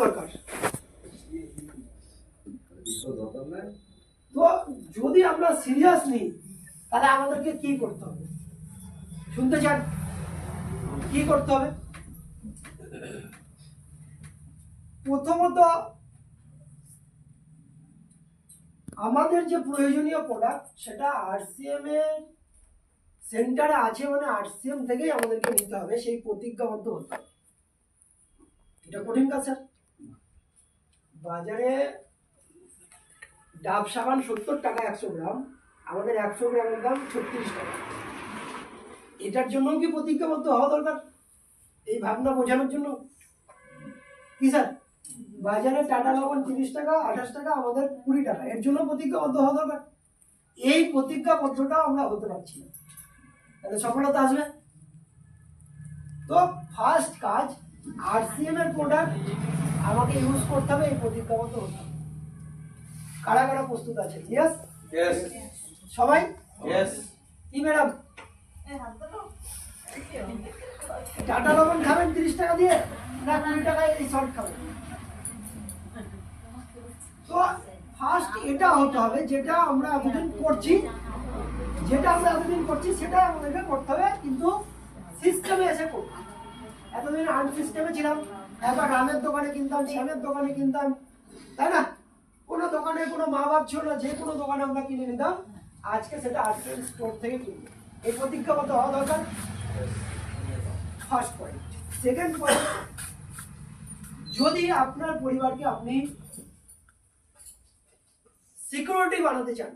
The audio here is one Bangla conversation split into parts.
দরকার। তো যদি আমরা সিরিয়াস নিই তাহলে আমাদেরকে কি করতে হবে শুনতে চান? কি করতে হবে? প্রথমত আমাদের যে প্রয়োজনীয় প্রোডাক্ট সেটা আরসিএম এর সেন্টারে আছে, মানে আরসিএম থেকেই আমাদেরকে নিতে হবে, সেই প্রতিজ্ঞাবদ্ধ হতে হবে। এটা কঠিন কাজ স্যার। বাজারে ডাব সাবান 70 টাকা 100 গ্রাম, আমাদের 100 গ্রামের দাম 36 টাকা। এটার জন্য কি প্রতিজ্ঞাবদ্ধ হওয়া দরকার? এই ভাবনা বোঝানোর জন্য কি স্যার? বাজারে টাটা লবণ 30 টাকা 28 টাকা, আমাদের 20 টাকা, এর জন্য প্রতিজ্ঞাবদ্ধ হওয়া দরকার। এই প্রতিজ্ঞাবদ্ধটা আমরা হতে পারছি না, তাহলে সফলতা আসবে? তো ফার্স্ট কাজ, আরসিএম এর প্রোডাক্ট আমাকে ইউজ করতে হবে, এই প্রতিজ্ঞাবদ্ধ হতে হবে। কারা কারা প্রস্তুত আছে? Yes Yes. সবাই? Yes. কি ম্যাডাম, টাটা লবণ খাবেন 30 টাকা দিয়ে না 20 টাকায় এই সল্ট খাবেন? তো ফার্স্ট এটা হতে হবে, যেটা আমরা এতদিন করছি সেটা আমাদেরকে করতে হবে, কিন্তু সিস্টেমে এসে করতে হবে। এতদিন আনসিস্টেমে ছিলাম, একবার রামের দোকানে কিনতাম, শ্যামের দোকানে কিনতাম, তাই না? কোনো দোকানে কোনো মা বাপ ছিল না, যে কোনো দোকানে আমরা কিনে নিতাম। আজকে সেটা আর্টিফিশিয়াল স্টোর থেকে কিনবো, এই প্রতিজ্ঞাবদ্ধ হওয়া দরকার। First point. সেকেন্ড পয়েন্ট, যদি আপনার পরিবারকে আপনি সিকিউরিটি বানাতে চান,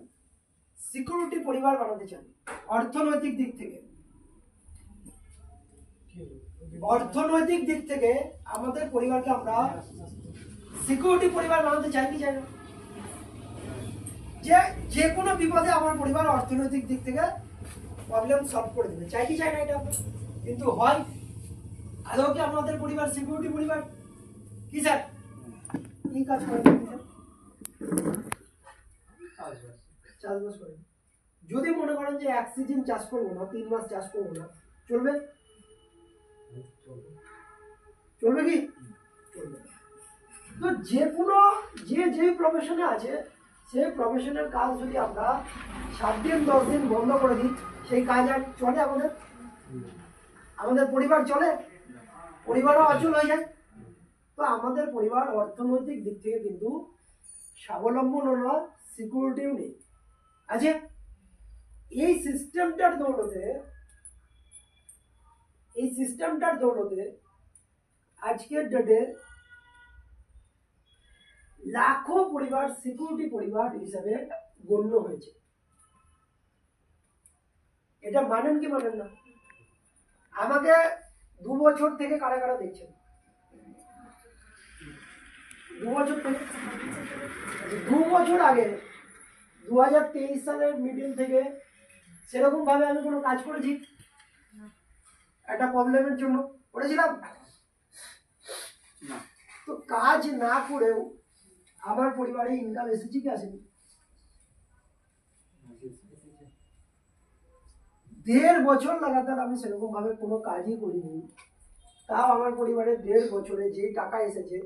সিকিউরিটি পরিবার বানাতে চান, অর্থনৈতিক দিক থেকে আমাদের পরিবারকে আমরা সিকিউরিটি পরিবার বানাতে চাই কি চাই না? যে কোনো বিপদে আমার পরিবার অর্থনৈতিক দিক থেকে প্রবলেম সলভ করে দেবে, চাই কি চাই না? এটা কিন্তু হয় আদৌ কি আমাদের পরিবার সিকিউরিটি পরিবার? কি স্যার, কি কাজ করে? চাষবাস করে। যদি মনে করেন যে এক সিজন চাষ করবো না, 3 মাস চাষ করবো না, চলবে? চলবে কি? চলবে। তো যে কোনো যে প্রফেশনে আছে, সেই প্রফেশনের কাজ যদি আমরা 7 দিন 10 দিন বন্ধ করে দিই, সেই কাজ আর চলে? আমাদের পরিবার চলে? পরিবারও অচল হয়ে যায়। তো আমাদের পরিবার অর্থনৈতিক দিক থেকে কিন্তু স্বাবলম্বন হলো, সিকিউরিটিও নেই আছে। এই সিস্টেমটার দৌলতে আজকের ডেটে লাখো পরিবার সিকিউরিটি পরিবার হিসাবে গণ্য হয়েছে। এটা মানেন কি মানেন না? আমাকে 2 বছর থেকে কারা কারা দেখছেন? 2 বছর থেকে, 2 বছর আগে 2023 সালের মিডিল থেকে সেরকম ভাবে আমি কোনো কাজ করেছি? একটা প্রবলেমের জন্য করেছিলাম না। তো কাজ না করেও আমার পরিবারে ইনকাম এসেছে কি আসেনি? 1.5 বছর লাগাতার আমি সেরকম ভাবে কোনো কাজই করিনি, তাও আমার পরিবারে 1.5 বছরে যে টাকা এসেছে